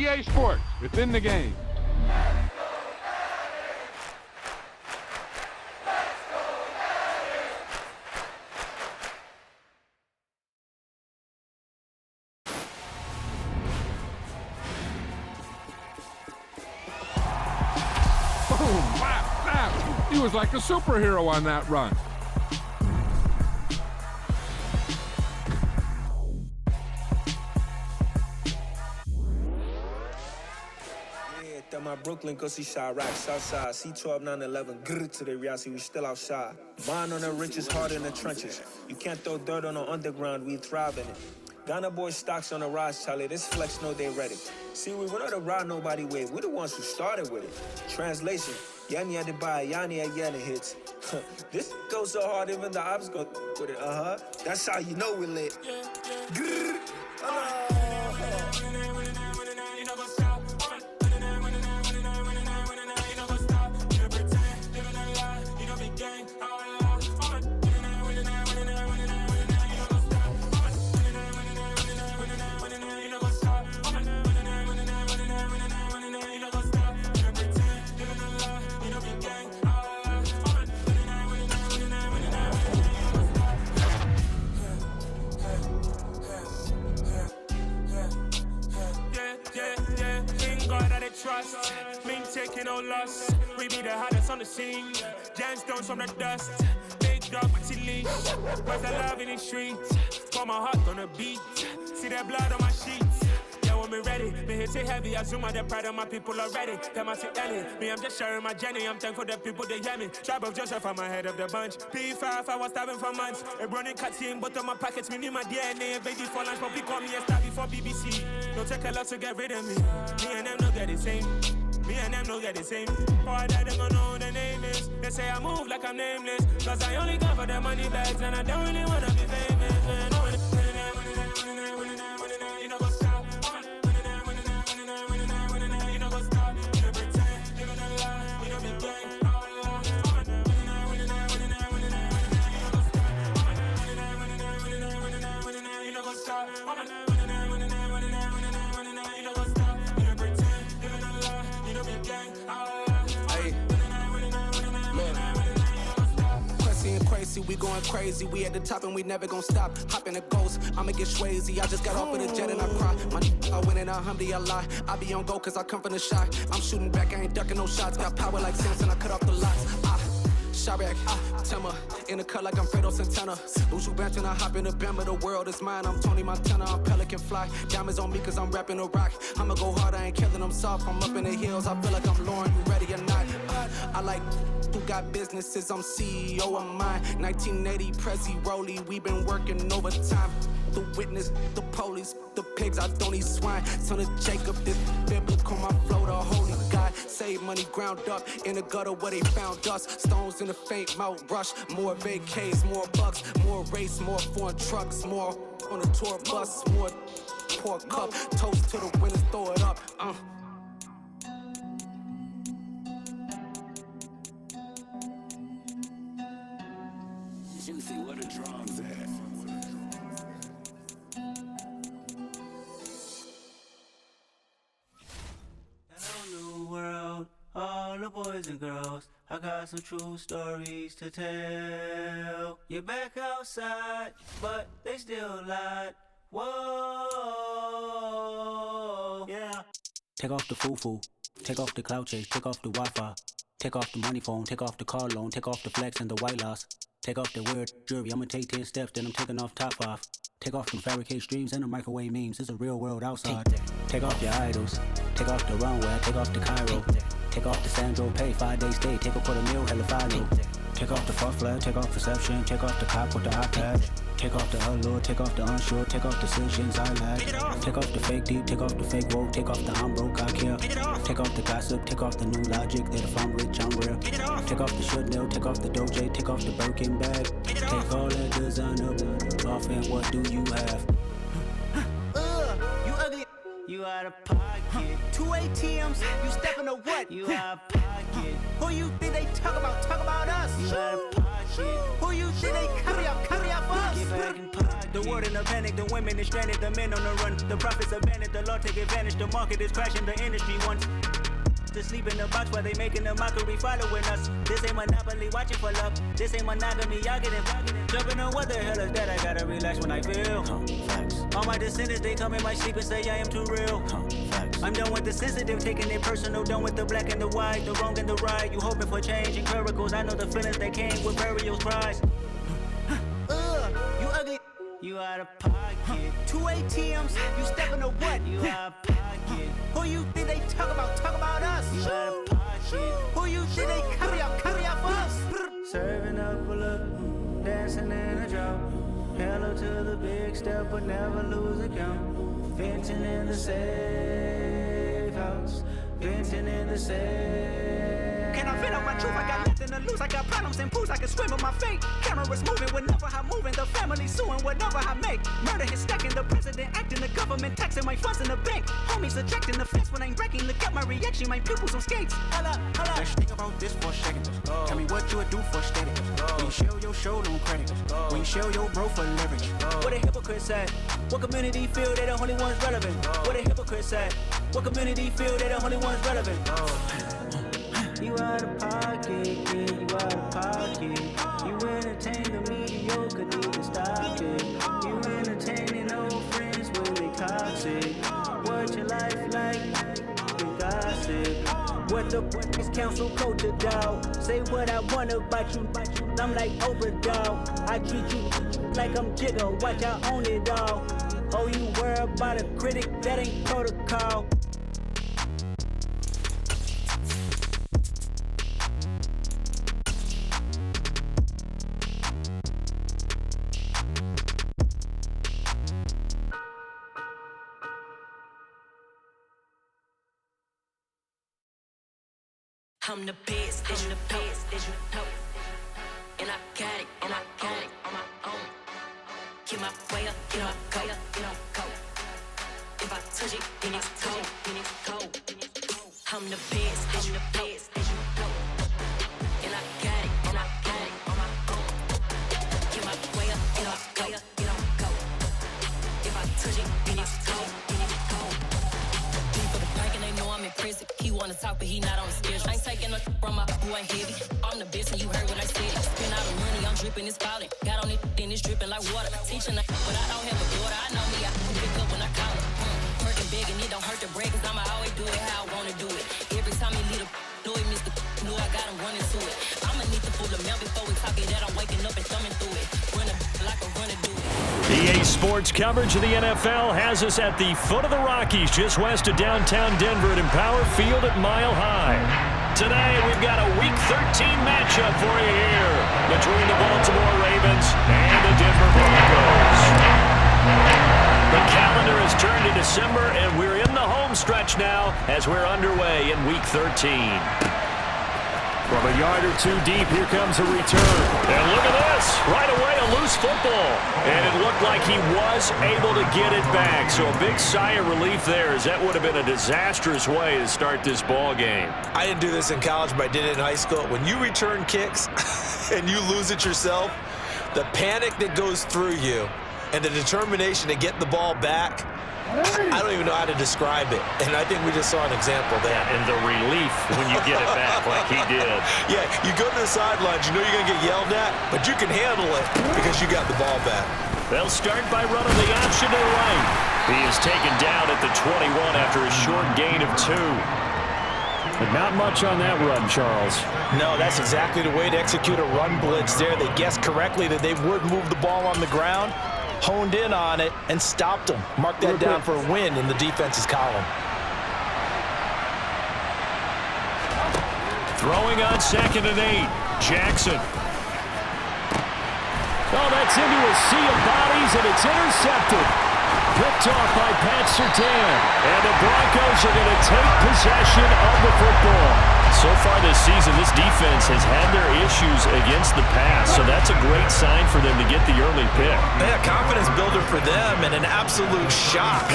EA Sports, within the game. He was like a superhero on that run. Yeah, that my Brooklyn, cause he shot rock, Southside. C12, 911, grrr to the reality, we still outside. Mine on the riches, hard in the trenches. You can't throw dirt on the underground, we thrive in it. Ghana boys stocks on the rise, Charlie. This flex know they ready. See, we're not to ride nobody with. We're the ones who started with it. Translation. Yani had to buy, Yani had Yana hits. This goes so hard, even the ops go with it. That's how you know we lit. Grrr. Trust, mean taking no loss. We be the hottest on the scene. Gemstones from the dust. Big dog, but she leash. Where's the love in the streets? Pour my heart on the beat. See that blood on my sheets. Yeah, when me ready, me hit it heavy. I zoom out the pride of my people already. Them I see Ellie. Me, I'm just sharing my journey. I'm thankful the people they hear me. Tribe of Joseph, I'm ahead of the bunch. P5, I was starving for months. A running cutscene, but on my pockets, me need my DNA. Baby for lunch, but call me a star before BBC. Don't take a lot to get rid of me. Me and them no get the same. Me and them no get the same. Boy, that them gonna know who the name is. They say I move like I'm nameless. Cause I only go for the money bags. And I don't really wanna be famous. You know what's up. You know what's up. You know pretend. Living a lie. You know be gang. You know what's up. Crazy, we going crazy. We at the top and we never gon' stop. Hop in the ghost, I'ma get swayzy. I just got off with a jet and I cry. I win in a Humvee, I lie. I be on go cause I come from the shot. I'm shooting back, I ain't ducking no shots. Got power like Samson, I cut off the lots. Shabak, Tema, in the cut like I'm Fredo Santana. Buju Banton, I hop in the Bama, the world is mine. I'm Tony Montana, I'm Pelican Fly. Diamonds on me cause I'm rapping a rock. I'ma go hard, I ain't killing them soft. I'm up in the hills, I feel like I'm Lauren, you ready or not? I like who got businesses, I'm CEO of mine. 1980 Prezi Rolly, we been working overtime. The witness, the police, the pigs, I don't eat swine. Son of Jacob, this biblical, my flow, the holy God. Save money ground up in the gutter where they found us. Stones in the faint mouth rush. More vacays, more bucks, more race, more foreign trucks, more on a tour bus, more pork cup. Toast to the winners, throw it up. Juicy, what a drums at. Hello, new world, all the boys and girls. I got some true stories to tell. You're back outside, but they still lied. Whoa, yeah. Take off the foo-foo, take off the cloud chase, take off the Wi-Fi. Take off the money phone, take off the car loan, take off the flex and the white loss. Take off the weird jewelry, I'ma take 10 steps, then I'm taking off top 5. Take off them fabricated streams and the microwave memes, it's a real world outside. Take off your idols, take off the runway, take off the Cairo. Take off the Sandro pay, 5-day stay, take a quarter meal, hella follow. Take off the fuck flag, take off perception, take off the cop with the iPad. Take off the allure, take off the unsure, take off decisions I lack. Take off the fake deep, take off the fake woke, take off the I'm broke, I care. Take off the gossip, take off the new logic, that if I'm rich, I'm real. Take off the Chanel, take off the Doja, take off the Birkin bag. Take all that designer off and what do you have? You ugly. You out of pocket. 2 ATMs, you stepping to what? You out of pocket. Who you think they talk about? Talk about us. You out of pocket. Who you think they copy off us? Get The world in a panic, the women is stranded, the men on the run. The profits abandoned, the law take advantage. The market is crashing, the industry wants to sleep in the box while they making a mockery following us. This ain't Monopoly, watching for love. This ain't monogamy, y'all getting jumping on what the hell is that? I gotta relax when I feel. Facts. All my descendants, they come in my sleep and say I am too real. Facts. I'm done with the sensitive, taking it personal. Done with the black and the white, the wrong and the right. You hoping for change and miracles. I know the feelings that came with burials, cries. You ugly. You out of pocket. 2 ATMs, you stepping to what? You out of pocket. Who you think they talk about? Talk about us. You out of pocket. Who you think they carry out for us? Serving up a look, dancing in a drought. Hello to the big step, but never lose a count. Venting in the safe house. Venting in the safe. Can I vent out my truth? I got nothing to lose. I got problems and pools. I can swim with my fate. Cameras moving whenever I'm moving. The family suing whatever I make. Murder is stacking. The president acting. The government taxing my funds in the bank. Homies attracting the fence when I'm breaking. Look at my reaction. My pupils on skates. Holla. Let's think about this for a second. Tell me what you would do for steady. When you show your show, no credit. When you show your bro for leverage. What a hypocrite said. What community feel they the only ones relevant? What a hypocrite said. What community feel they the only ones relevant? You out of pocket, yeah, you out of pocket. You entertain the mediocre, need to stop it. You entertaining old friends when they toxic. What your life like? You gossip. What the is council culture, dog? Say what I want about you. I'm like Oprah, dog. I treat you like I'm Jigga. Watch I own it, dog. Oh, you worry about a critic? That ain't protocol. I'm the best, as you know, and I got it on my own. Get my way up, get up, go. If I touch it, then it's cold. I'm the best, as you know, and I got it on my own. Get my way up, get up, go. If I touch it, then it's cold. Deep for the park and they know I'm in prison. He wanna talk, but he not on the schedule. I ain't taking a from my boy heavy. I'm the best and you heard what I said. Spend all the money, I'm dripping, it's falling. Got on it, then it's dripping like water. Teaching but I don't have a daughter. I know me, I can pick up when I call her. Working big and it don't hurt to break, cause I'ma always do it how I wanna do it. Every time he lead a know he missed the know I got him running to it. I'ma need to pull the mail before we talk it that I'm waking up and thumbing through it. Running like a runner do it. EA Sports coverage of the NFL has us at the foot of the Rockies, just west of downtown Denver at Empower Field at Mile High. Today, we've got a Week 13 matchup for you here between the Baltimore Ravens and the Denver Broncos. The calendar has turned to December, and we're in the home stretch now as we're underway in Week 13. From a yard or two deep, here comes a return. And look at this. Right away, a loose football. And it looked like he was able to get it back. So a big sigh of relief there, as that would have been a disastrous way to start this ball game. I didn't do this in college, but I did it in high school. When you return kicks and you lose it yourself, the panic that goes through you and the determination to get the ball back, I don't even know how to describe it, and I think we just saw an example there. Yeah, and the relief when you get it back like he did. Yeah, you go to the sidelines, you know you're going to get yelled at, but you can handle it because you got the ball back. They'll start by running the option to the right. He is taken down at the 21 after a short gain of 2. But not much on that run, Charles. No, that's exactly the way to execute a run blitz there. They guessed correctly that they would move the ball on the ground, honed in on it, and stopped them. Mark that down for a win in the defense's column. Throwing on 2nd and 8. Jackson. Oh, that's into a sea of bodies, and it's intercepted. Picked off by Pat Surtain. And the Broncos are going to take possession of the football. So far this season, this defense has had their issues against the pass, so that's a great sign for them to get the early pick. Yeah, confidence builder for them and an absolute shock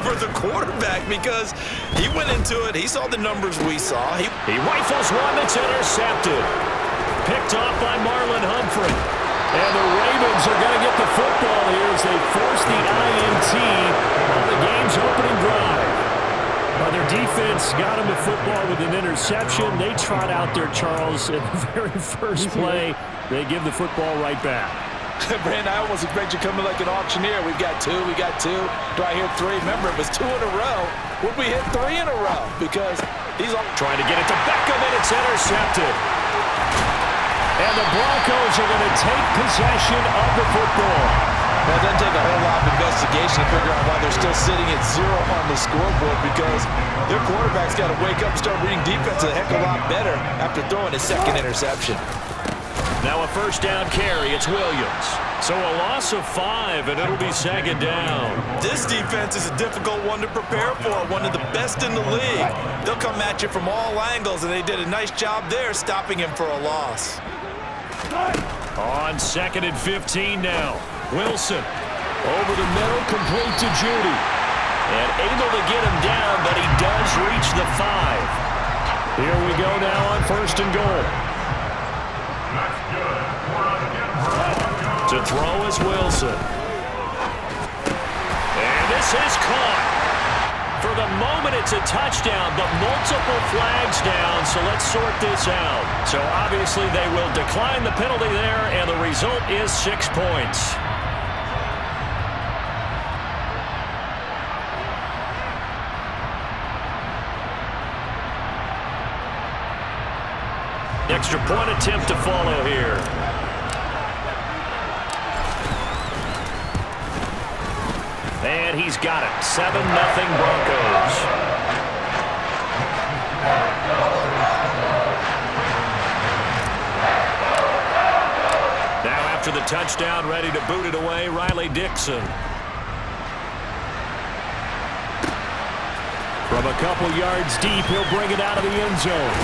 for the quarterback because he went into it. He saw the numbers we saw. He rifles one that's intercepted. Picked off by Marlon Humphrey. And the Ravens are going to get the football here as they force the INT on the game's opening drive. Their defense got him the football with an interception. They trot out there, Charles, in the very first play. They give the football right back. Brandon, I almost expect you coming like an auctioneer. We've got two. Do I hear three? Remember, it was 2 in a row. Would we hit 3 in a row? Because he's all trying to get it to Beckham, and it's intercepted. And the Broncos are going to take possession of the football. Well, it doesn't take a whole lot of investigation to figure out why they're still sitting at 0 on the scoreboard, because their quarterback's got to wake up and start reading defense a heck of a lot better after throwing his second interception. Now a first down carry. It's Williams. So a loss of 5, and it'll be second down. This defense is a difficult one to prepare for, one of the best in the league. They'll come at you from all angles, and they did a nice job there stopping him for a loss. On 2nd and 15 now. Wilson over the middle, complete to Judy. And able to get him down, but he does reach the 5. Here we go now on 1st and goal. To throw is Wilson. And this is caught. For the moment, it's a touchdown, but multiple flags down, so let's sort this out. So obviously they will decline the penalty there, and the result is 6 points. Extra point attempt to follow here. And he's got it. 7-0 Broncos. Now after the touchdown, ready to boot it away, Riley Dixon. From a couple yards deep, he'll bring it out of the end zone.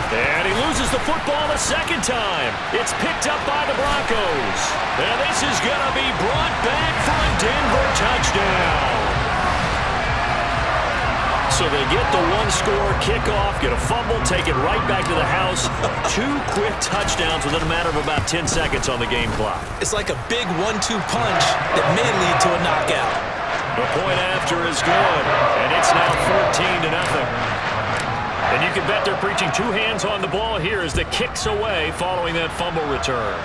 And he loses the football a second time. It's picked up by the Broncos. And this is going to be brought back for a Denver touchdown. So they get the one-score kickoff, get a fumble, take it right back to the house. 2 quick touchdowns within a matter of about 10 seconds on the game clock. It's like a big 1-2 punch that may lead to a knockout. The point after is good, and it's now 14-0. And you can bet they're preaching 2 hands on the ball here as the kick's away following that fumble return.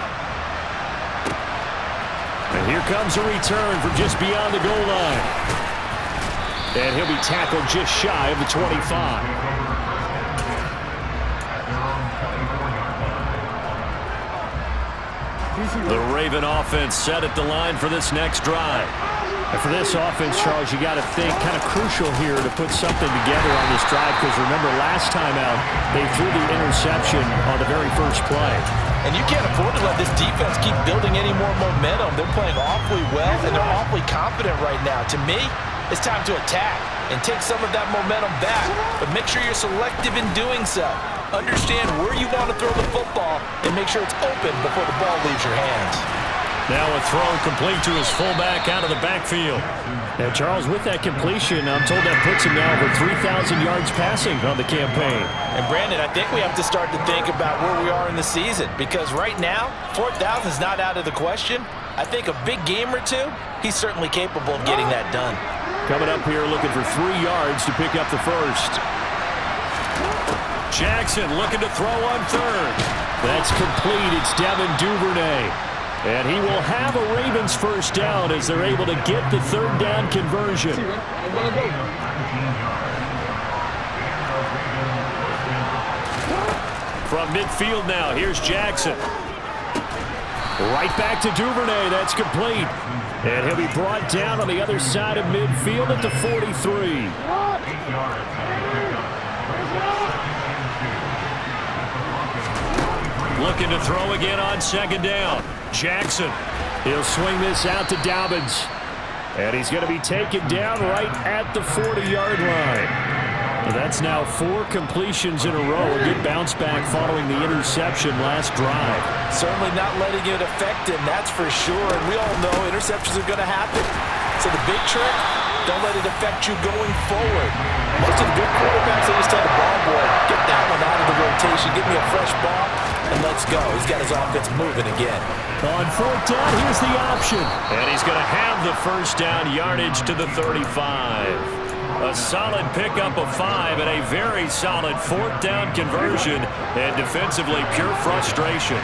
And here comes a return from just beyond the goal line. And he'll be tackled just shy of the 25. The Raven offense set at the line for this next drive. And for this offense, Charles, you got to think kind of crucial here to put something together on this drive, because remember last time out they threw the interception on the very first play. And you can't afford to let this defense keep building any more momentum. They're playing awfully well, and they're awfully confident right now. To me, it's time to attack and take some of that momentum back, but make sure you're selective in doing so. Understand where you want to throw the football and make sure it's open before the ball leaves your hands. Now a throw complete to his fullback out of the backfield. Now, Charles, with that completion, I'm told that puts him now over 3,000 yards passing on the campaign. And, Brandon, I think we have to start to think about where we are in the season, because right now, 4,000 is not out of the question. I think a big game or 2, he's certainly capable of getting that done. Coming up here looking for 3 yards to pick up the first. Jackson looking to throw on 3rd. That's complete. It's Devin Duvernay. And he will have a Ravens first down as they're able to get the 3rd down conversion. From midfield now, here's Jackson. Right back to Duvernay. That's complete. And he'll be brought down on the other side of midfield at the 43. Looking to throw again on 2nd down. Jackson. He'll swing this out to Dobbins. And he's going to be taken down right at the 40-yard line. And that's now 4 completions in a row. A good bounce back following the interception last drive. Certainly not letting it affect him, that's for sure. And we all know interceptions are going to happen. So the big trick, don't let it affect you going forward. Most of the good quarterbacks, they just tell the ball boy, get that one out of the rotation, give me a fresh ball, and let's go. He's got his offense moving again. On 4th down, here's the option. And he's going to have the first down yardage to the 35. A solid pickup of 5 and a very solid 4th down conversion, and defensively pure frustration.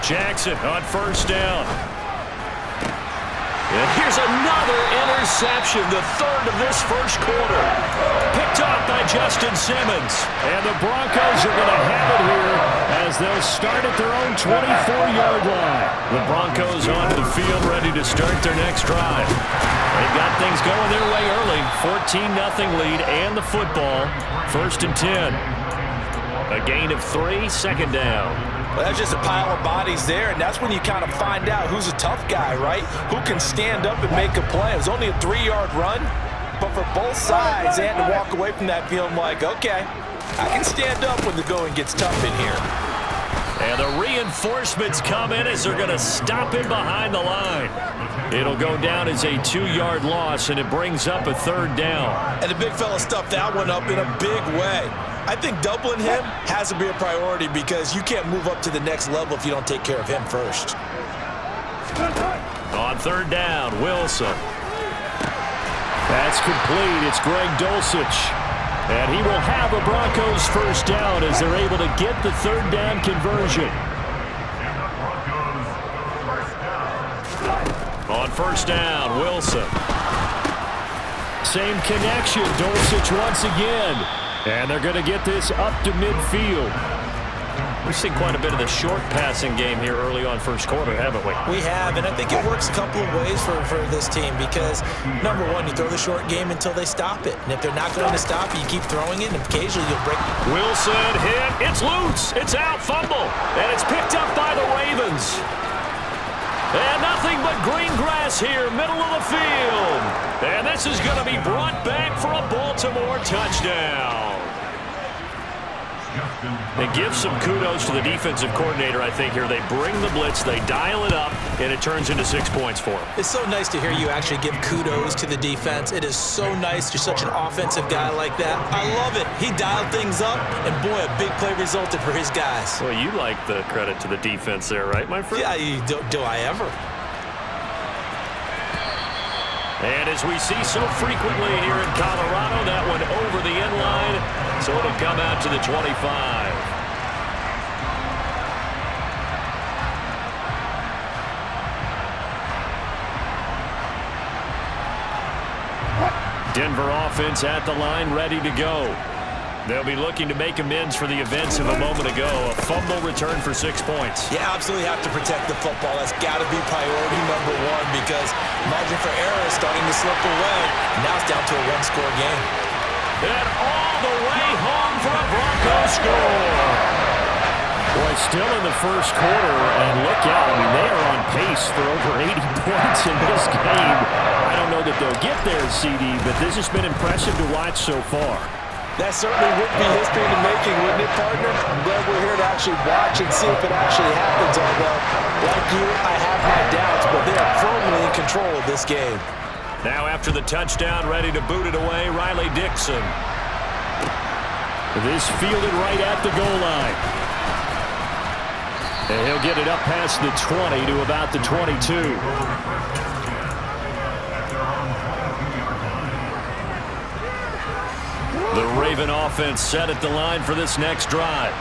Jackson on 1st down. And here's another interception, the 3rd of this first quarter. Picked off by Justin Simmons. And the Broncos are going to have it here as they'll start at their own 24-yard line. The Broncos onto the field ready to start their next drive. They've got things going their way early. 14-0 lead and the football. 1st and 10. A gain of 3, 2nd down. Well, that's just a pile of bodies there, and that's when you kind of find out who's a tough guy, right? Who can stand up and make a play. It was only a 3-yard run, but for both sides, they had to walk away from that feeling like, okay, I can stand up when the going gets tough in here. And the reinforcements come in as they're going to stop him behind the line. It'll go down as a 2-yard loss, and it brings up a 3rd down. And the big fella stuffed that one up in a big way. I think doubling him has to be a priority because you can't move up to the next level if you don't take care of him first. On 3rd down, Wilson. That's complete. It's Greg Dulcich. And he will have a Broncos first down as they're able to get the 3rd down conversion. On 1st down, Wilson. Same connection, Dulcich once again. And they're going to get this up to midfield. We've seen quite a bit of the short passing game here early on first quarter, haven't we? We have, and I think it works a couple of ways for this team because, number one, you throw the short game until they stop it. And if they're not going to stop it, you keep throwing it, and occasionally you'll break. Wilson hit. It's loose. It's out. Fumble. And it's picked up by the Ravens. And nothing but green grass here, middle of the field. And this is going to be brought back for a Baltimore touchdown. They give some kudos to the defensive coordinator, I think, here. They bring the blitz, they dial it up, and it turns into 6 points for them. It's so nice to hear you actually give kudos to the defense. It is so nice. You're such an offensive guy like that. I love it. He dialed things up, and boy, a big play resulted for his guys. Well, you like the credit to the defense there, right, my friend? Yeah, do I ever? And as we see so frequently here in Colorado, that one over the end line, so it'll come out to the 25. Denver offense at the line, ready to go. They'll be looking to make amends for the events of a moment ago. A fumble return for 6 points. You absolutely have to protect the football. That's got to be priority number one because margin for error is starting to slip away. Now it's down to a one-score game. And all the way home for a Broncos score. Boy, still in the first quarter, and look out. I mean, they are on pace for over 80 points in this game. I don't know that they'll get there, CD, but this has been impressive to watch so far. That certainly would be history in the making, wouldn't it, partner? I'm glad we're here to actually watch and see if it actually happens. Although, like you, I have my doubts, but they are firmly in control of this game. Now after the touchdown, ready to boot it away, Riley Dixon. This fielded right at the goal line. And he'll get it up past the 20 to about the 22. The Raven offense set at the line for this next drive.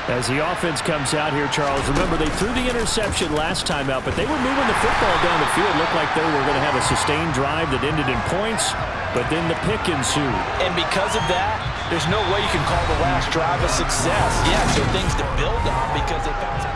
As the offense comes out here, Charles, remember they threw the interception last time out, but they were moving the football down the field. Looked like they were going to have a sustained drive that ended in points, but then the pick ensued. And because of that, there's no way you can call the last drive a success. Yeah, so things to build on because they bounced.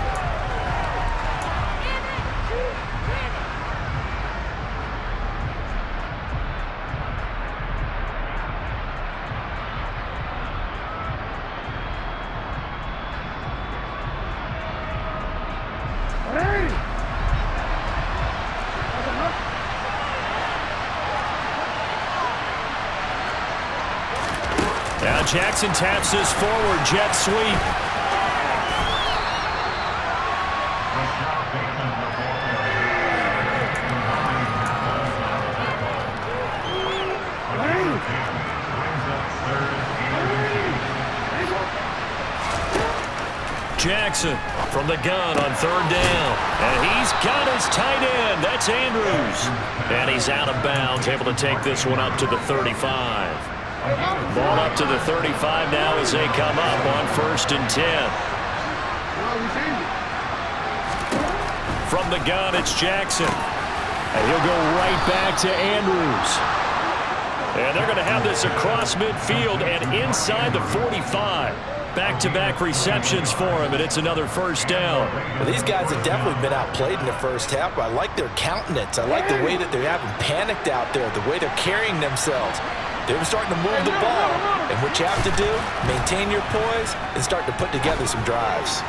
Now Jackson taps this forward, jet sweep. Jackson from the gun on 3rd down. And he's got his tight end. That's Andrews. And he's out of bounds, able to take this one up to the 35. Ball up to the 35 now as they come up on 1st and 10. From the gun, it's Jackson. And he'll go right back to Andrews. And they're going to have this across midfield and inside the 45. Back-to-back receptions for him, and it's another 1st down. Well, these guys have definitely been outplayed in the first half, but I like their countenance. I like the way that they're having panicked out there, the way they're carrying themselves. They're starting to move the ball, and what you have to do, maintain your poise and start to put together some drives.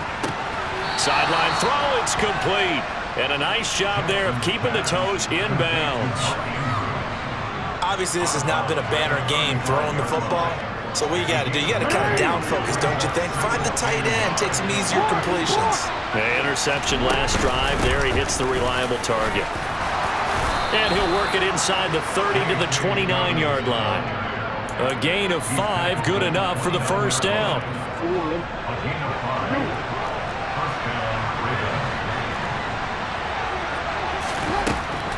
Sideline throw, it's complete. And a nice job there of keeping the toes inbounds. Obviously, this has not been a banner game throwing the football. So what you got to do, you got to kind of down focus, don't you think? Find the tight end, take some easier completions. The interception last drive. There he hits the reliable target. And he'll work it inside the 30 to the 29-yard line. A gain of 5, good enough for the 1st down.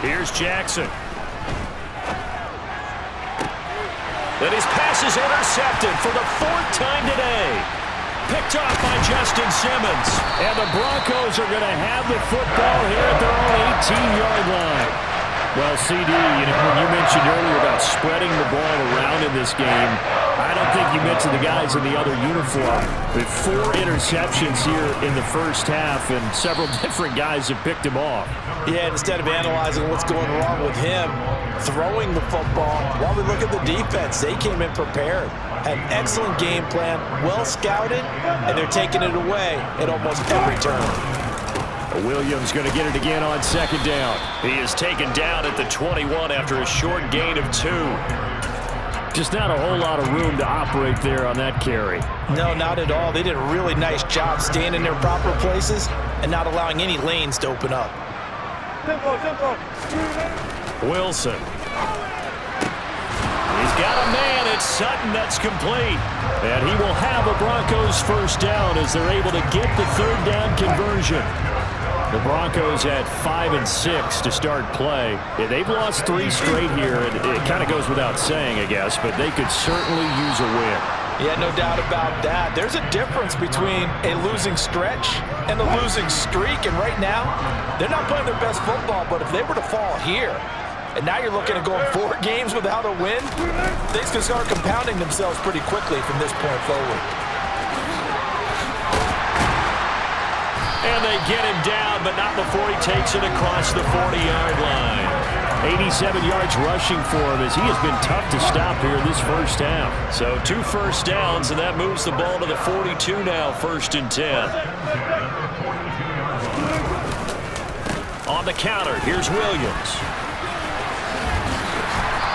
Here's Jackson. And his pass is intercepted for the 4th time today. Picked off by Justin Simmons. And the Broncos are going to have the football here at their own 18-yard line. Well, CD, when you mentioned earlier about spreading the ball around in this game, I don't think you mentioned the guys in the other uniform. With 4 interceptions here in the first half, and several different guys have picked him off. Yeah, instead of analyzing what's going wrong with him, throwing the football, while we look at the defense, they came in prepared. Had an excellent game plan, well scouted, and they're taking it away at almost every turn. Williams going to get it again on 2nd down. He is taken down at the 21 after a short gain of 2. Just not a whole lot of room to operate there on that carry. No, not at all. They did a really nice job staying in their proper places and not allowing any lanes to open up. Wilson. He's got a man. It's Sutton. That's complete. And he will have a Broncos 1st down as they're able to get the 3rd down conversion. The Broncos had 5 and 6 to start play. Yeah, they've lost 3 straight here, and it kind of goes without saying, I guess, but they could certainly use a win. Yeah, no doubt about that. There's a difference between a losing stretch and a losing streak, and right now, they're not playing their best football, but if they were to fall here, and now you're looking at going 4 games without a win, things can start compounding themselves pretty quickly from this point forward. And they get him down, but not before he takes it across the 40-yard line. 87 yards rushing for him as he has been tough to stop here this first half. So 2 first downs, and that moves the ball to the 42 now, 1st and 10. On the counter, here's Williams.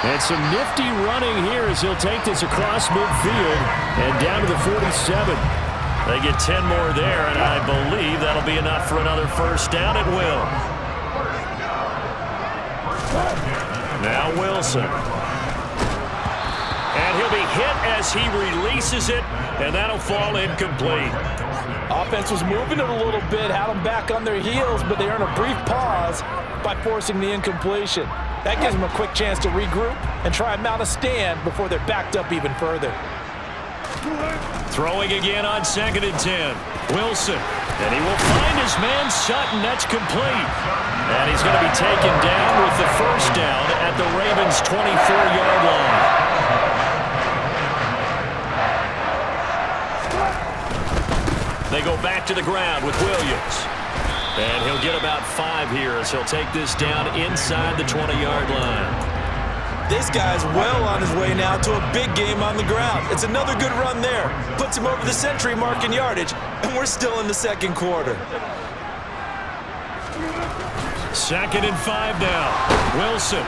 And some nifty running here as he'll take this across midfield and down to the 47. They get 10 more there, and I believe that'll be enough for another 1st down. It will. Now Wilson. And he'll be hit as he releases it, and that'll fall incomplete. Offense was moving it a little bit, had them back on their heels, but they earn a brief pause by forcing the incompletion. That gives them a quick chance to regroup and try and mount a stand before they're backed up even further. Throwing again on 2nd and 10. Wilson. And he will find his man Sutton. That's complete. And he's going to be taken down with the 1st down at the Ravens' 24-yard line. They go back to the ground with Williams. And he'll get about 5 here as he'll take this down inside the 20-yard line. This guy's well on his way now to a big game on the ground. It's another good run there. Puts him over the century mark in yardage, and we're still in the 2nd quarter. 2nd and 5 now. Wilson.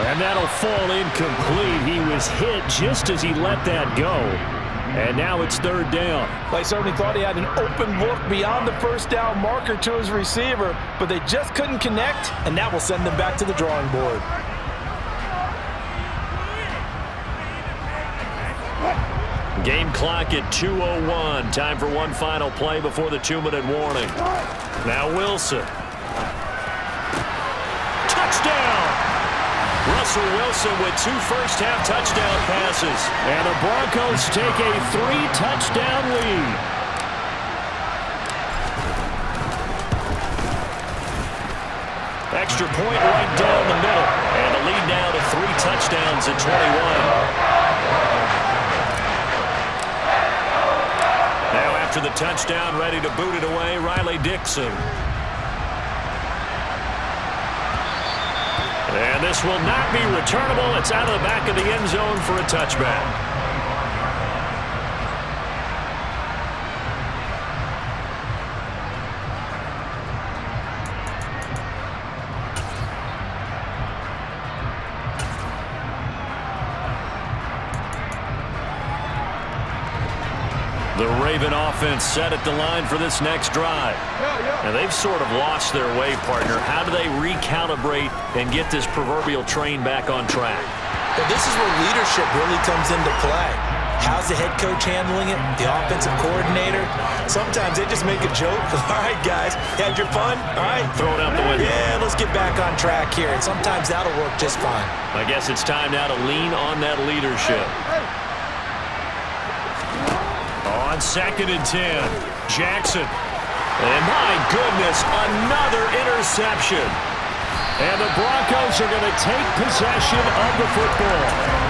And that'll fall incomplete. He was hit just as he let that go. And now it's 3rd down. I certainly thought he had an open look beyond the 1st down marker to his receiver, but they just couldn't connect, and that will send them back to the drawing board. Game clock at 2:01. Time for one final play before the 2-minute warning. Now Wilson. Touchdown! Russell Wilson with 2 first-half touchdown passes. And the Broncos take a 3-touchdown lead. Extra point right down the middle. And the lead now to 3 touchdowns at 21. Now after the touchdown, ready to boot it away, Riley Dixon. And this will not be returnable. It's out of the back of the end zone for a touchback. The Raven offense set at the line for this next drive. And they've sort of lost their way, partner. How do they recalibrate and get this proverbial train back on track? Well, this is where leadership really comes into play. How's the head coach handling it? The offensive coordinator? Sometimes they just make a joke. All right, guys, had your fun? All right. Throw it out the window. Yeah, let's get back on track here. And sometimes that'll work just fine. I guess it's time now to lean on that leadership. On 2nd and 10, Jackson. And my goodness, another interception. And the Broncos are going to take possession of the football.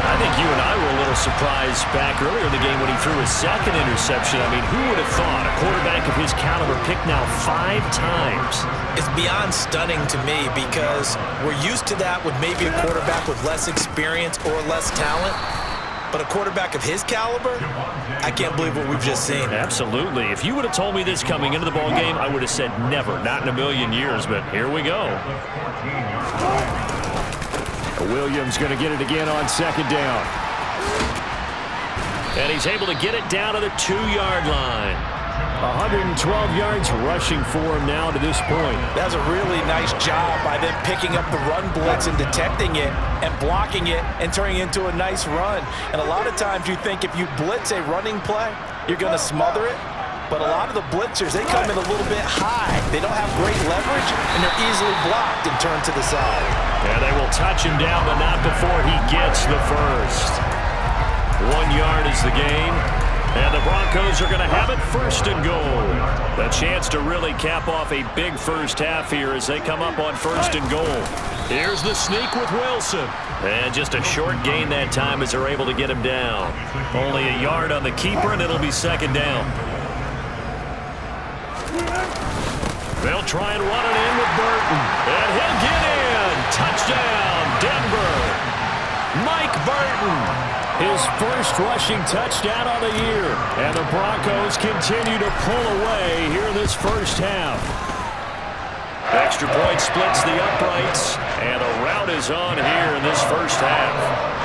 I think you and I were a little surprised back earlier in the game when he threw his 2nd interception. I mean, who would have thought a quarterback of his caliber picked now 5 times? It's beyond stunning to me because we're used to that with maybe a quarterback with less experience or less talent. But a quarterback of his caliber, I can't believe what we've just seen. Absolutely. If you would have told me this coming into the ball game, I would have said never, not in a million years, but here we go. Williams going to get it again on 2nd down. And he's able to get it down to the 2-yard line. 112 yards rushing for him now to this point. That's a really nice job by them picking up the run blitz and detecting it and blocking it and turning it into a nice run. And a lot of times you think if you blitz a running play, you're going to smother it. But a lot of the blitzers, they come in a little bit high. They don't have great leverage, and they're easily blocked and turned to the side. Yeah, they will touch him down, but not before he gets the first. 1 yard is the gain. And the Broncos are going to have it 1st and goal. A chance to really cap off a big first half here as they come up on 1st and goal. Here's the sneak with Wilson. And just a short gain that time as they're able to get him down. Only a yard on the keeper, and it'll be 2nd down. They'll try and run it in with Burton. And he'll get in. Touchdown, Denver. Mike Burton. His first rushing touchdown of the year. And the Broncos continue to pull away here in this first half. Extra point splits the uprights. And a rout is on here in this first half.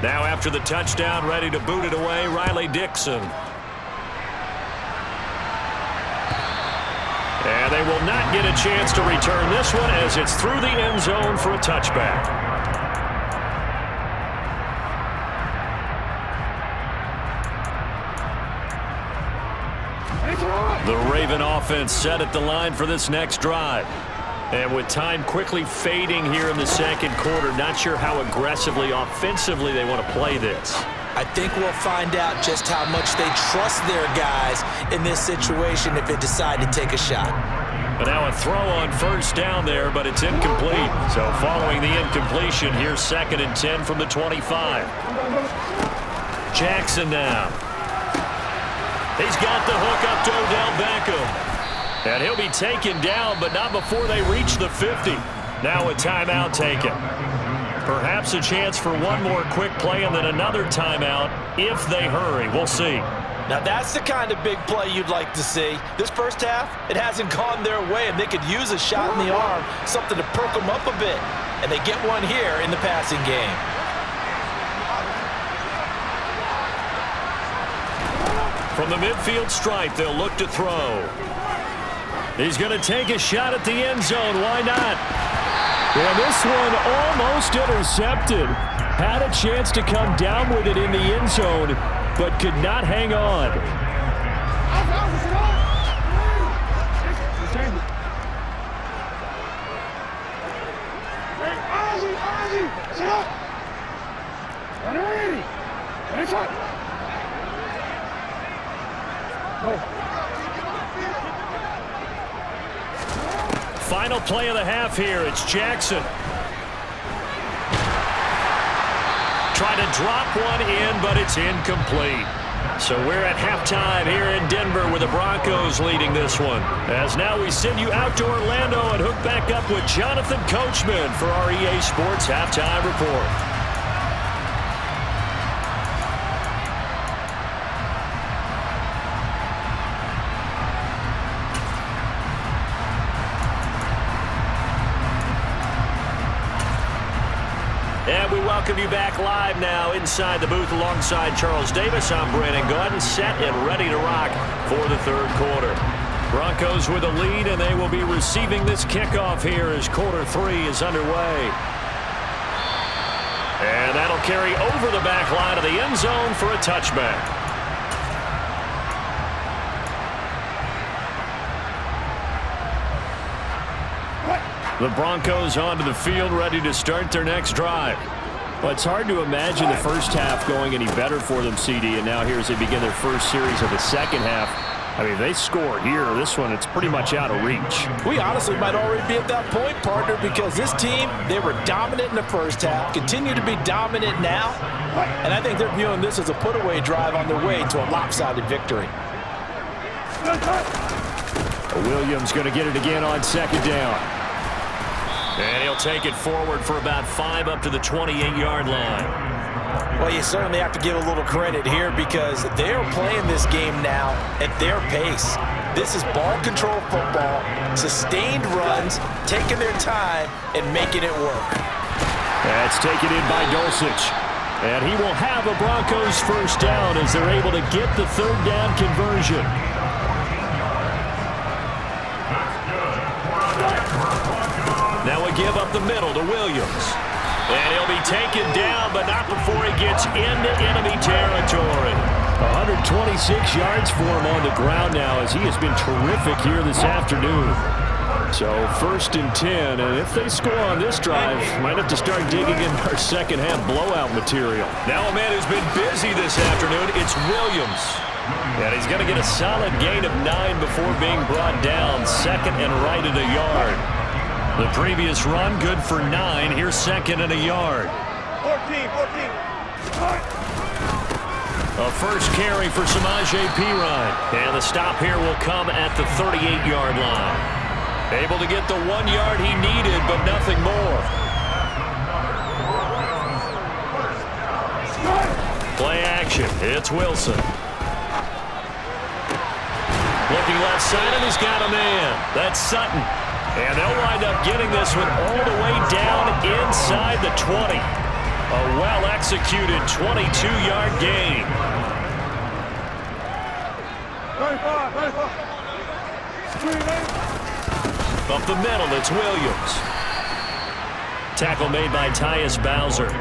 Now after the touchdown, ready to boot it away, Riley Dixon. And they will not get a chance to return this one as it's through the end zone for a touchback. The Raven offense set at the line for this next drive. And with time quickly fading here in the 2nd quarter, not sure how aggressively, offensively they want to play this. I think we'll find out just how much they trust their guys in this situation if they decide to take a shot. But now a throw on 1st down there, but it's incomplete. So following the incompletion, here's 2nd and 10 from the 25. Jackson now. He's got the hook up to Odell Beckham. And he'll be taken down, but not before they reach the 50. Now a timeout taken. Perhaps a chance for one more quick play and then another timeout if they hurry. We'll see. Now that's the kind of big play you'd like to see. This first half, it hasn't gone their way, and they could use a shot in the arm, something to perk them up a bit. And they get one here in the passing game. From the midfield stripe, they'll look to throw. He's going to take a shot at the end zone. Why not? And this one almost intercepted. Had a chance to come down with it in the end zone, but could not hang on. Final play of the half here. It's Jackson. Trying to drop one in, but it's incomplete. So we're at halftime here in Denver with the Broncos leading this one. As now we send you out to Orlando and hook back up with Jonathan Coachman for our EA Sports Halftime Report. And we welcome you back live now inside the booth alongside Charles Davis. I'm Brandon Gordon, set and ready to rock for the third quarter. Broncos with a lead, and they will be receiving this kickoff here as quarter 3 is underway. And that'll carry over the back line of the end zone for a touchback. The Broncos onto the field, ready to start their next drive. Well, it's hard to imagine the first half going any better for them, CD, and now here as they begin their first series of the second half. I mean, they score here. This one, it's pretty much out of reach. We honestly might already be at that point, partner, because this team, they were dominant in the first half, continue to be dominant now, and I think they're viewing this as a put-away drive on their way to a lopsided victory. Williams going to get it again on second down. And he'll take it forward for about 5 up to the 28-yard line. Well, you certainly have to give a little credit here because they're playing this game now at their pace. This is ball control football, sustained runs, taking their time and making it work. That's taken in by Dulcich. And he will have a Broncos first down as they're able to get the third down conversion. Now we give up the middle to Williams. And he'll be taken down, but not before he gets into enemy territory. 126 yards for him on the ground now as he has been terrific here this afternoon. So 1st and 10, and if they score on this drive, might have to start digging in our second half blowout material. Now a man who's been busy this afternoon, it's Williams. And he's going to get a solid gain of 9 before being brought down, second and right at a yard. The previous run, good for 9. Here's second and a yard. 14. A first carry for Samaje Perine. And the stop here will come at the 38-yard line. Able to get the 1 yard he needed, but nothing more. Play action. It's Wilson. Looking left side, and he's got a man. That's Sutton. And they'll wind up getting this one all the way down inside the 20. A well-executed 22-yard gain. Up the middle, it's Williams. Tackle made by Tyus Bowser.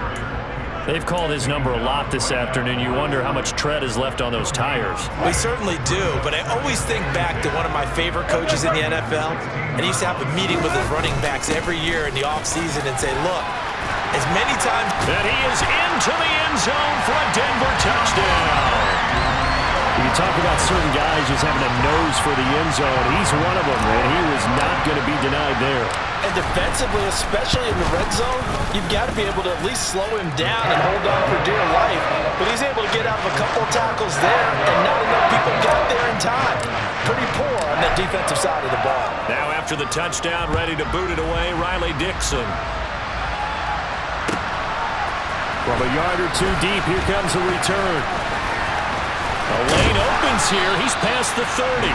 They've called his number a lot this afternoon. You wonder how much tread is left on those tires. We certainly do, but I always think back to one of my favorite coaches in the NFL, and he used to have a meeting with his running backs every year in the offseason and say, look, as many times... And he is into the end zone for a Denver touchdown. You talk about certain guys just having a nose for the end zone. He's one of them, and he was not going to be denied there. And defensively, especially in the red zone, you've got to be able to at least slow him down and hold on for dear life. But he's able to get out of a couple tackles there, and not enough people got there in time. Pretty poor on that defensive side of the ball. Now after the touchdown, ready to boot it away, Riley Dixon. From a yard or two deep, here comes the return. A lane opens here. He's past the 30.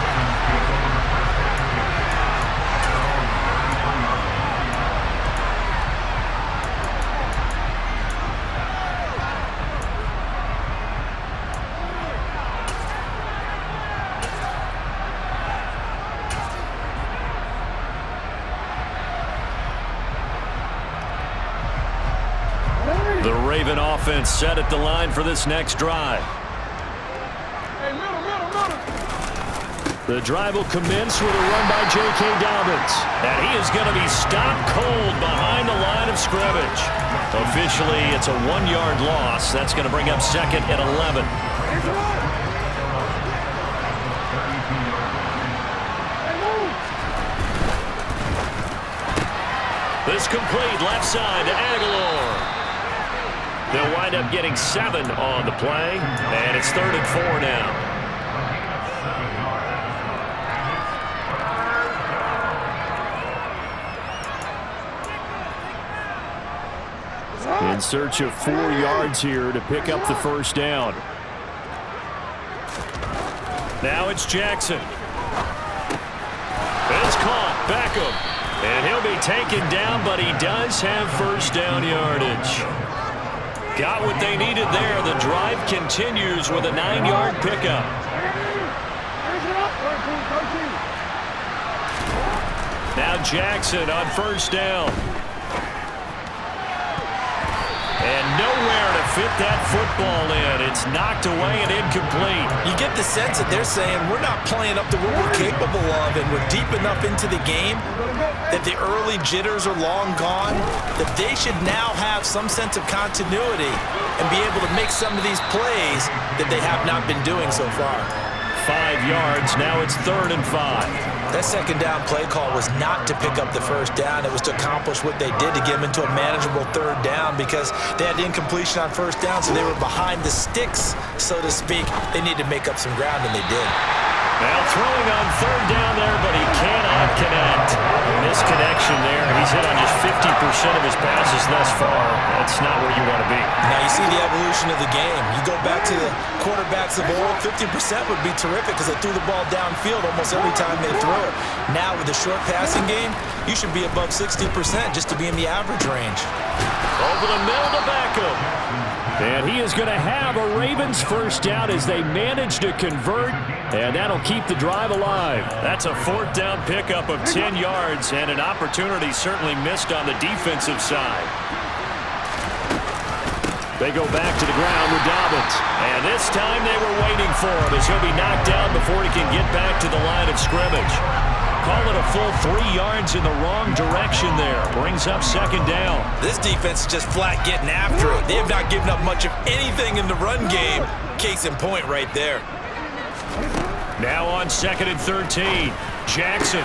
The Raven offense set at the line for this next drive. The drive will commence with a run by J.K. Dobbins. And he is going to be stopped cold behind the line of scrimmage. Officially, it's a 1-yard loss. That's going to bring up second and 11. This complete left side to Aguilar. They'll wind up getting 7 on the play, and it's 3rd and 4 now. In search of 4 yards here to pick up the first down. Now it's Jackson. It's caught. Beckham. And he'll be taken down, but he does have first down yardage. Got what they needed there. The drive continues with a 9-yard pickup. Now Jackson on first down. And nowhere to fit that football in. It's knocked away and incomplete. You get the sense that they're saying we're not playing up to what we're capable of, and we're deep enough into the game that the early jitters are long gone, that they should now have some sense of continuity and be able to make some of these plays that they have not been doing so far. 5 yards. Now it's 3rd and 5. That second down play call was not to pick up the first down. It was to accomplish what they did to get them into a manageable 3rd down because they had incompletion on first down, so they were behind the sticks, so to speak. They needed to make up some ground, and they did. Now throwing on 3rd down there, but he cannot connect. Misconnection there. He's hit on just 50% of his passes thus far. That's not where you want to be. Now you see the evolution of the game. You go back to the quarterbacks of old, 50% would be terrific because they threw the ball downfield almost every time they threw it. Now with the short passing game, you should be above 60% just to be in the average range. Over the middle to Beckham. And he is going to have a Ravens first down as they manage to convert, and that'll keep the drive alive. That's a 4th down pickup of 10 yards and an opportunity certainly missed on the defensive side. They go back to the ground with Dobbins. And this time they were waiting for him as he'll be knocked down before he can get back to the line of scrimmage. Call it a full 3 yards in the wrong direction there. Brings up 2nd down. This defense is just flat getting after it. They have not given up much of anything in the run game. Case in point right there. Now on 2nd and 13. Jackson.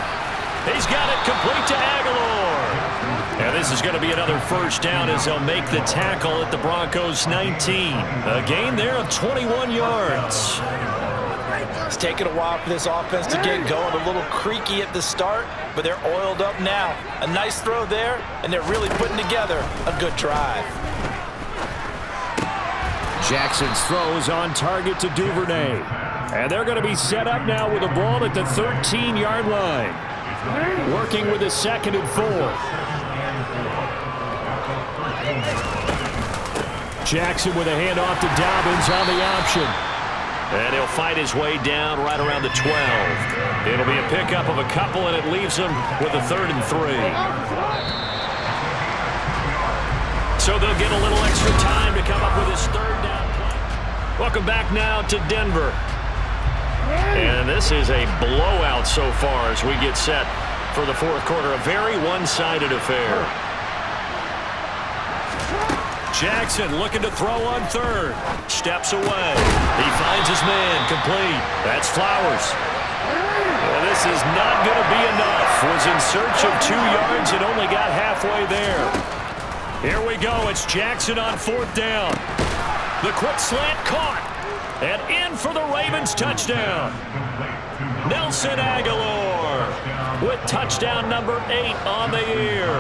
He's got it complete to Aguilar. And this is going to be another first down as they'll make the tackle at the Broncos 19. A gain there of 21 yards. It's taken a while for this offense to get going. A little creaky at the start, but they're oiled up now. A nice throw there, and they're really putting together a good drive. Jackson's throw is on target to Duvernay. And they're going to be set up now with the ball at the 13-yard line. Working with a 2nd and 4. Jackson with a handoff to Dobbins on the option. And he'll fight his way down right around the 12. It'll be a pickup of a couple, and it leaves him with a 3rd and 3. So they'll get a little extra time to come up with his 3rd down play. Welcome back now to Denver. And this is a blowout so far as we get set for the 4th quarter. A very one-sided affair. Jackson looking to throw on 3rd. Steps away. He finds his man complete. That's Flowers. Well, this is not going to be enough. Was in search of 2 yards and only got halfway there. Here we go. It's Jackson on 4th down. The quick slant caught. And in for the Ravens touchdown. Nelson Aguilar with touchdown number 8 on the year.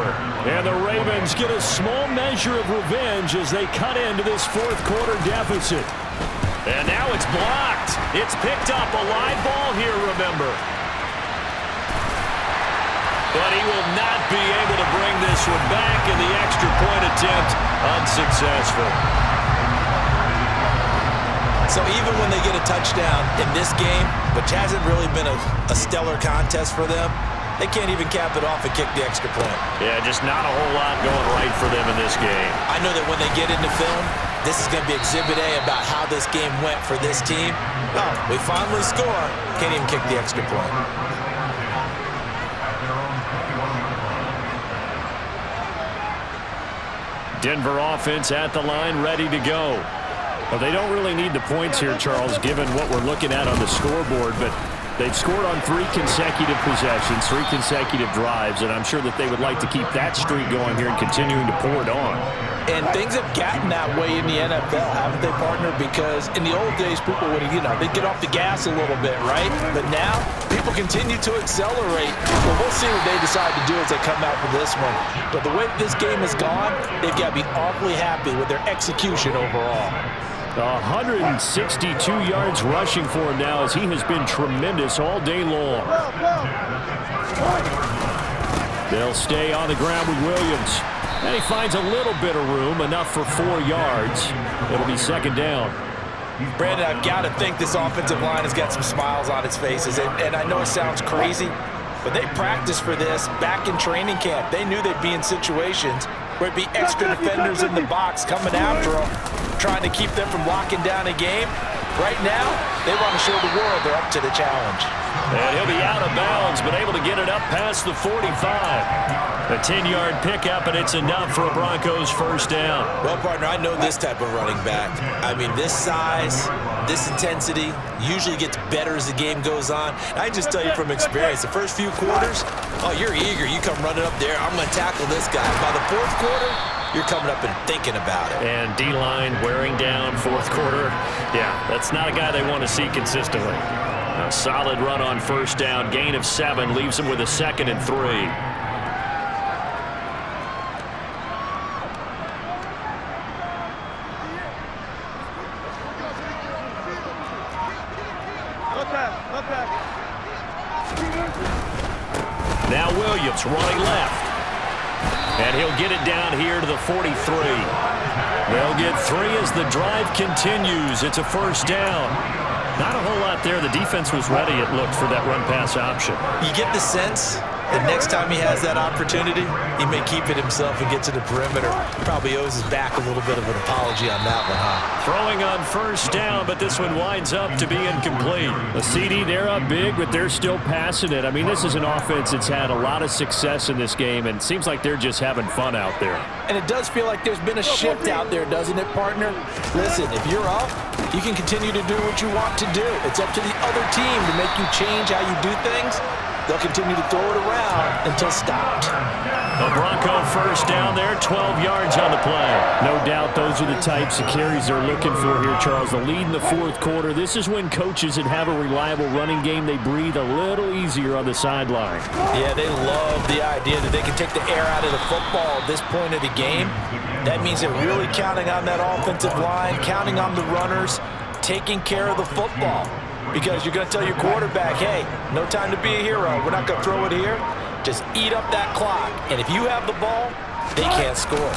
And the Ravens get a small measure of revenge as they cut into this 4th quarter deficit. And now it's blocked. It's picked up. A live ball here, remember. But he will not be able to bring this one back, and the extra point attempt unsuccessful. So even when they get a touchdown in this game, which hasn't really been a stellar contest for them, they can't even cap it off and kick the extra point. Yeah, just not a whole lot going right for them in this game. I know that when they get into film, this is going to be Exhibit A about how this game went for this team. Oh, we finally score. Can't even kick the extra point. Denver offense at the line, ready to go. Well, they don't really need the points here, Charles, given what we're looking at on the scoreboard, but they've scored on 3 consecutive possessions, 3 consecutive drives, and I'm sure that they would like to keep that streak going here and continuing to pour it on. And things have gotten that way in the NFL, haven't they, partner? Because in the old days, people would, they'd get off the gas a little bit, right? But now, people continue to accelerate. Well, we'll see what they decide to do as they come out for this one. But the way this game has gone, they've got to be awfully happy with their execution overall. 162 yards rushing for him now as he has been tremendous all day long. They'll stay on the ground with Williams. And he finds a little bit of room, enough for 4 yards. It'll be second down. Brandon, I've got to think this offensive line has got some smiles on its faces. And I know it sounds crazy, but they practiced for this back in training camp. They knew they'd be in situations where it'd be extra defenders in the box coming after them, trying to keep them from locking down a game. Right now, they want to show the world they're up to the challenge. And he'll be out of bounds, but able to get it up past the 45. A 10-yard pickup, and it's enough for a Broncos first down. Well, partner, I know this type of running back. I mean, this size, this intensity usually gets better as the game goes on. I just tell you from experience, the first few quarters, oh, you're eager. You come running up there, I'm going to tackle this guy. By the fourth quarter, you're coming up and thinking about it. And D-line wearing down fourth quarter. Yeah, that's not a guy they want to see consistently. A solid run on first down. Gain of 7 leaves him with a 2nd and 3. Now Williams running left. And he'll get it down here to the 43. They'll get 3 as the drive continues. It's a first down. Not a whole lot there. The defense was ready, it looked, for that run-pass option. You get the sense that next time he has that opportunity, he may keep it himself and get to the perimeter. Probably owes his back a little bit of an apology on that one, huh? Throwing on first down, but this one winds up to be incomplete. The CD, they're up big, but they're still passing it. I mean, this is an offense that's had a lot of success in this game, and it seems like they're just having fun out there. And it does feel like there's been a shift out there, doesn't it, partner? Listen, if you're up, you can continue to do what you want to do. It's up to the other team to make you change how you do things. They'll continue to throw it around until stopped. The Bronco first down there, 12 yards on the play. No doubt those are the types of carries they're looking for here, Charles. The lead in the fourth quarter. This is when coaches that have a reliable running game, they breathe a little easier on the sideline. Yeah, they love the idea that they can take the air out of the football at this point of the game. That means they're really counting on that offensive line, counting on the runners, taking care of the football. Because you're going to tell your quarterback, hey, no time to be a hero. We're not going to throw it here. Just eat up that clock. And if you have the ball, they can't score.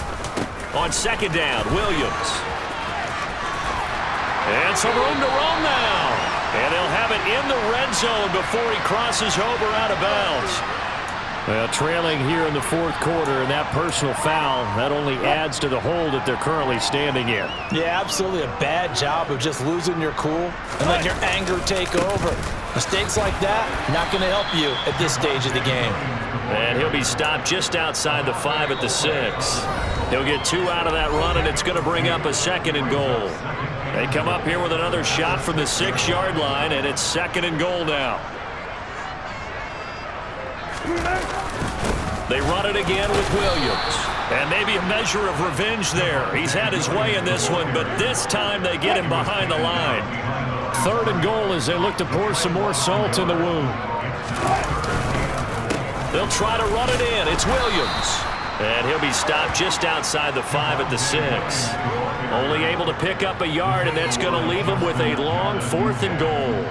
On second down, Williams. And some room to roam now. And they'll have it in the red zone before he crosses over out of bounds. Well, trailing here in the fourth quarter, and that personal foul, that only adds to the hole that they're currently standing in. Yeah, absolutely a bad job of just losing your cool and letting your anger take over. Mistakes like that, not going to help you at this stage of the game. And he'll be stopped just outside the 5 at the 6. He'll get 2 out of that run, and it's going to bring up a 2nd and goal. They come up here with another shot from the 6-yard line, and it's 2nd and goal now. They run it again with Williams. And maybe a measure of revenge there. He's had his way in this one, but this time they get him behind the line. 3rd and goal as they look to pour some more salt in the wound. They'll try to run it in. It's Williams. And he'll be stopped just outside the 5 at the 6. Only able to pick up a yard, and that's going to leave him with a long 4th and goal.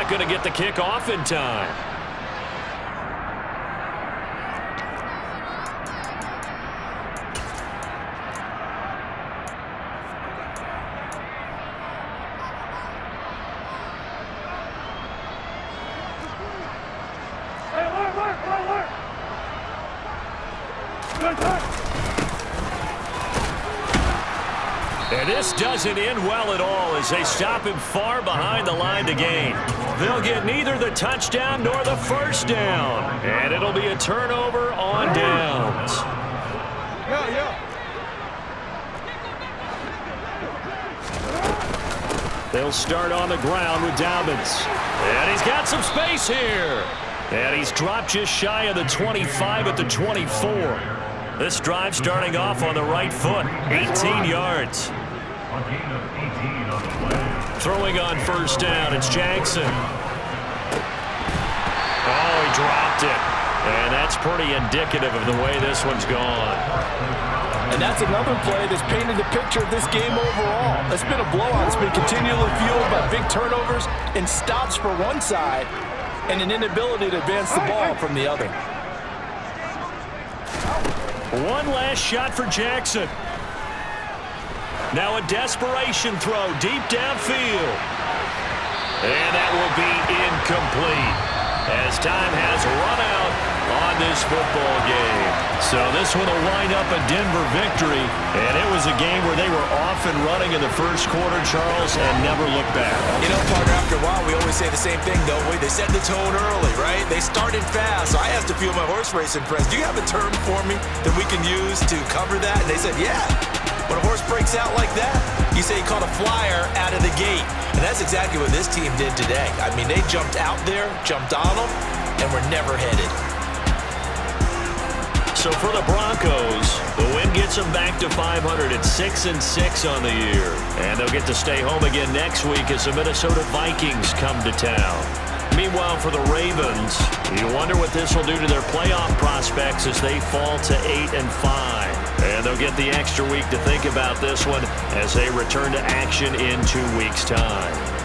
not going to get the kick off in time. And this doesn't end well at all as they stop him far behind the line to gain. They'll get neither the touchdown nor the first down. And it'll be a turnover on downs. They'll start on the ground with Dobbins. And he's got some space here. And he's dropped just shy of the 25 at the 24. This drive starting off on the right foot, 18 yards. Throwing on first down, it's Jackson. Oh, he dropped it. And that's pretty indicative of the way this one's gone. And that's another play that's painted the picture of this game overall. It's been a blowout. It's been continually fueled by big turnovers and stops for one side and an inability to advance the ball from the other. One last shot for Jackson. Now a desperation throw deep downfield. And that will be incomplete as time has run out on this football game. So this one will wind up a Denver victory. And it was a game where they were off and running in the first quarter, Charles, and never looked back. You know, partner, after a while, we always say the same thing, don't we? They set the tone early, right? They started fast. So I asked a few of my horse racing friends, do you have a term for me that we can use to cover that? And they said, yeah. When a horse breaks out like that, you say he caught a flyer out of the gate. And that's exactly what this team did today. I mean, they jumped out there, jumped on them, and were never headed. So for the Broncos, the win gets them back to 500 at 6-6 on the year. And they'll get to stay home again next week as the Minnesota Vikings come to town. Meanwhile, for the Ravens, you wonder what this will do to their playoff prospects as they fall to 8-5. And they'll get the extra week to think about this one as they return to action in 2 weeks' time.